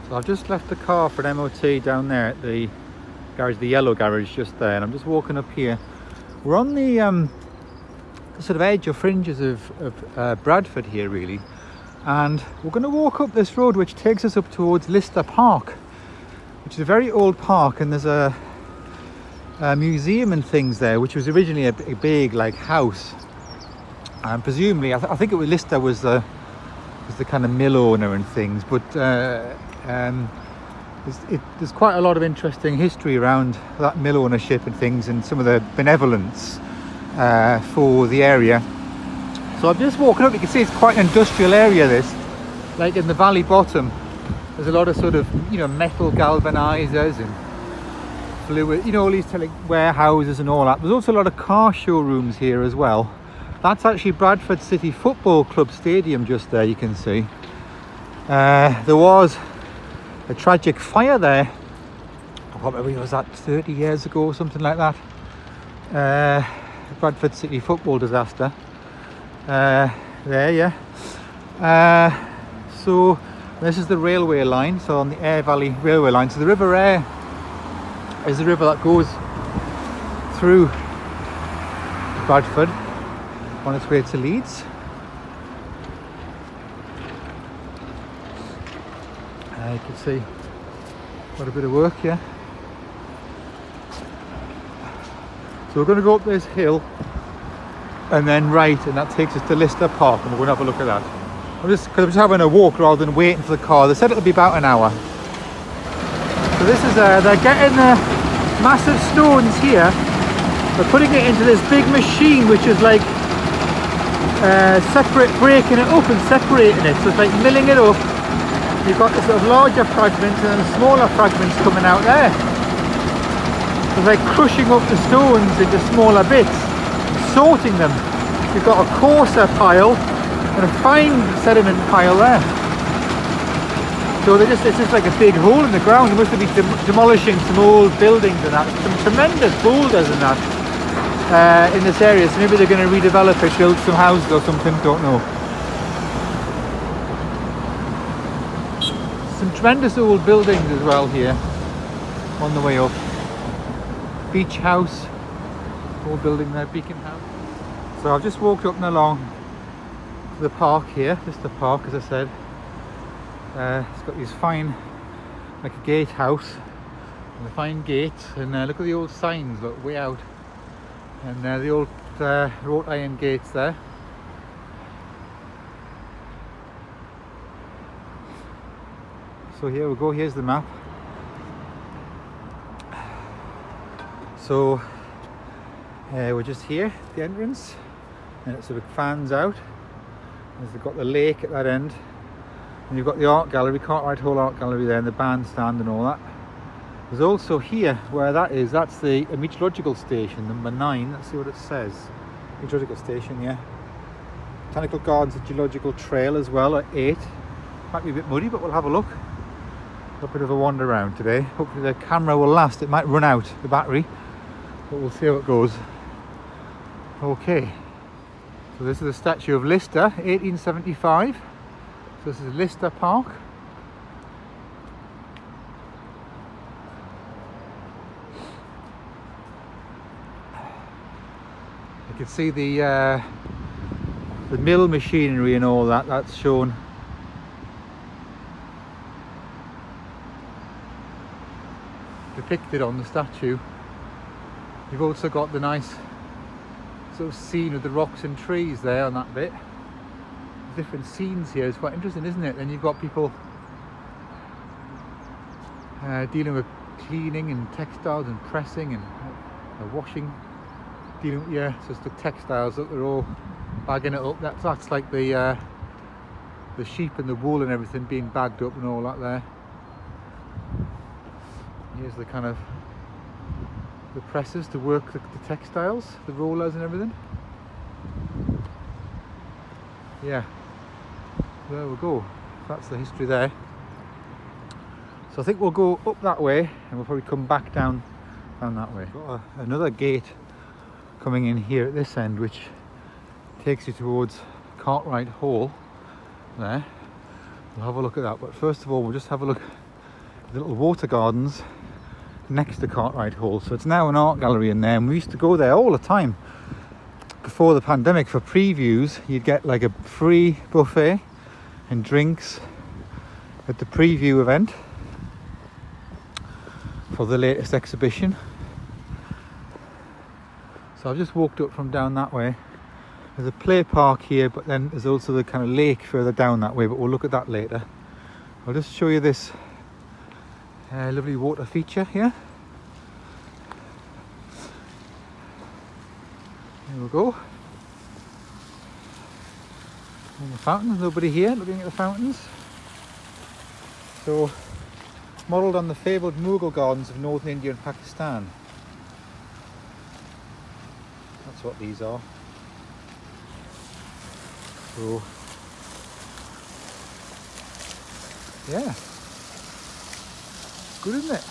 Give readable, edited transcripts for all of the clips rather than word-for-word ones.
So I've just left the car for an MOT down there at the garage, the yellow garage just there, and I'm just walking up here. We're on the sort of edge or fringes of Bradford here really, and we're going to walk up this road which takes us up towards Lister Park, which is a very old park, and there's a museum and things there, which was originally a big like house, and presumably I think it was Lister was the kind of mill owner and things, but there's quite a lot of interesting history around that mill ownership and things, and some of the benevolence for the area. So I'm just walking up. You can see it's quite an industrial area, this, like in the valley bottom there's a lot of sort of, you know, metal galvanizers and fluid, you know, all these warehouses and all that. There's also a lot of car showrooms here as well. That's actually Bradford City Football Club Stadium just there, you can see. There was a tragic fire there, what maybe was that 30 years ago or something like that. Bradford City football disaster there, yeah. So this is the railway line, so on the Aire Valley railway line. So the River Aire is the river that goes through Bradford on its way to Leeds. You can see quite a bit of work here. So we're going to go up this hill and then right, and that takes us to Lister Park, and we're going to have a look at that. I'm just having a walk rather than waiting for the car. They said it'll be about an hour. So this is they're getting massive stones here. They're putting it into this big machine, which is like breaking it up and separating it. So it's like milling it up. You've got the sort of larger fragments and then smaller fragments coming out there. It's like crushing up the stones into smaller bits, sorting them. You've got a coarser pile and a fine sediment pile there. So it's just like a big hole in the ground. They must have been demolishing some old buildings and that. Some tremendous boulders and that in this area. So maybe they're going to redevelop it, build some houses or something, don't know. Some tremendous old buildings as well here on the way up. Beach House, old building there, Beacon House. So I've just walked up and along to the park here, Lister Park, as I said. It's got these fine, like a gatehouse, and a fine gate, and look at the old signs, look, way out, and the old wrought iron gates there. So here we go, here's the map. So we're just here at the entrance, and it sort of fans out. As they've got the lake at that end, and you've got the art gallery, Cartwright Hall Art Gallery there, and the bandstand and all that. There's also here, where that is, that's the meteorological station, number 9. Let's see what it says. Meteorological station, yeah. Botanical Gardens and Geological Trail as well at 8. Might be a bit muddy, but we'll have a look. A bit of a wander around today. Hopefully the camera will last. It might run out, the battery, but we'll see how it goes. Okay, so this is the statue of Lister, 1875. So this is Lister Park. You can see the mill machinery and all that. That's shown. Depicted on the statue. You've also got the nice sort of scene of the rocks and trees there on that bit. Different scenes here. It's quite interesting, isn't it? Then you've got people dealing with cleaning and textiles and pressing and washing, dealing with, yeah, so it's the textiles. Look, they're all bagging it up. That's like the sheep and the wool and everything being bagged up and all that there. Here's the kind of the presses to work the textiles, the rollers and everything. Yeah, there we go. That's the history there. So I think we'll go up that way and we'll probably come back down that way. Got another gate coming in here at this end, which takes you towards Cartwright Hall there. We'll have a look at that, but first of all we'll just have a look the little water gardens next to Cartwright Hall. So it's now an art gallery in there, and we used to go there all the time. Before the pandemic, for previews, you'd get like a free buffet and drinks at the preview event for the latest exhibition. So I've just walked up from down that way. There's a play park here, but then there's also the kind of lake further down that way, but we'll look at that later. I'll just show you this lovely water feature here. There we go. And the fountains, nobody here looking at the fountains. So, modelled on the fabled Mughal gardens of northern India and Pakistan. That's what these are. So, yeah, it's good, isn't it?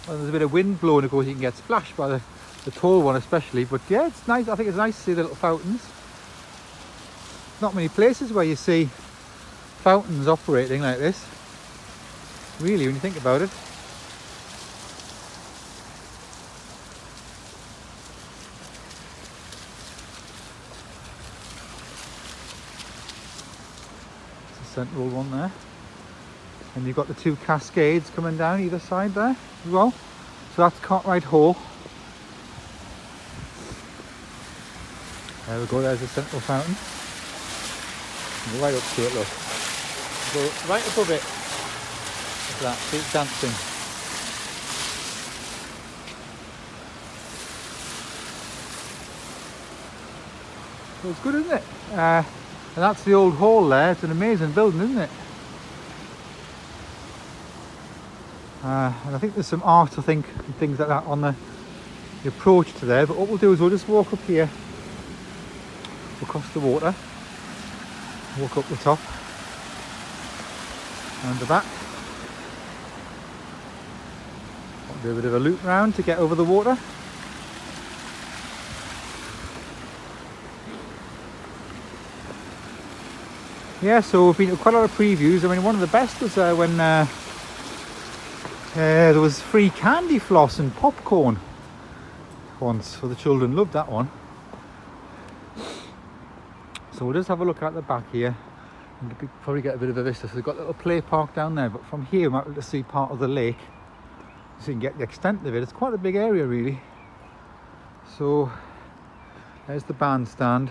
Well, there's a bit of wind blowing, of course you can get splashed by the tall one especially, but yeah, it's nice. I think it's nice to see the little fountains. Not many places where you see fountains operating like this, really, when you think about it. Central one there, and you've got the two cascades coming down either side there as well. So that's Cartwright Hall. There we go, there's the central fountain. Go right up to it, look. Go right above it. Look at that, see it dancing. So it's good, isn't it? And that's the old hall there. It's an amazing building, isn't it? And I think there's some art, I think, and things like that on the approach to there. But what we'll do is we'll just walk up here, across the water, walk up the top and the back. I'll do a bit of a loop round to get over the water. Yeah, so we've been to quite a lot of previews. I mean, one of the best was when there was free candy floss and popcorn once, so the children loved that one. So we'll just have a look at the back here and probably get a bit of a vista. So they've got a little play park down there, but from here we might be able to see part of the lake, so you can get the extent of it. It's quite a big area, really. So there's the bandstand,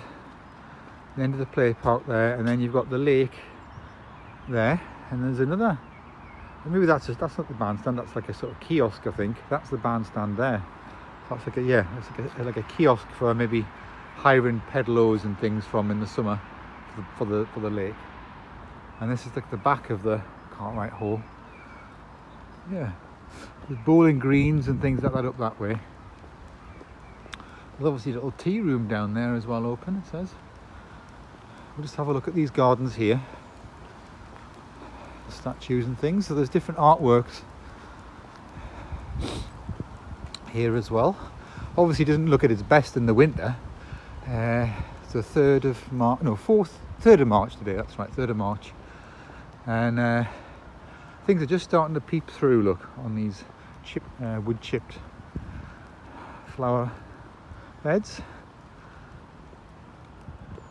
the end of the play park there, and then you've got the lake there, and there's another, maybe that's not the bandstand, that's like a sort of kiosk, I think. That's the bandstand there. So that's like a, yeah, it's like a kiosk for maybe hiring peddlers and things from in the summer for the lake. And this is like the back of the Cartwright Hall. Yeah, there's bowling greens and things like that up that way. There's obviously a little tea room down there as well, open, it says. We'll just have a look at these gardens here, the statues and things. So there's different artworks here as well. Obviously it doesn't look at its best in the winter. It's the 3rd of March, no, 3rd of March today, that's right, 3rd of March. And things are just starting to peep through, look, on these wood chipped flower beds.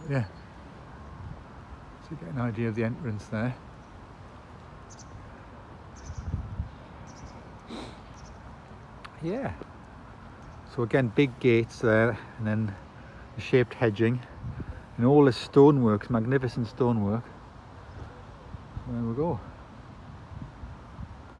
Yeah. So you get an idea of the entrance there. Yeah. So again, big gates there, and then the shaped hedging, and all this stonework, magnificent stonework. There we go.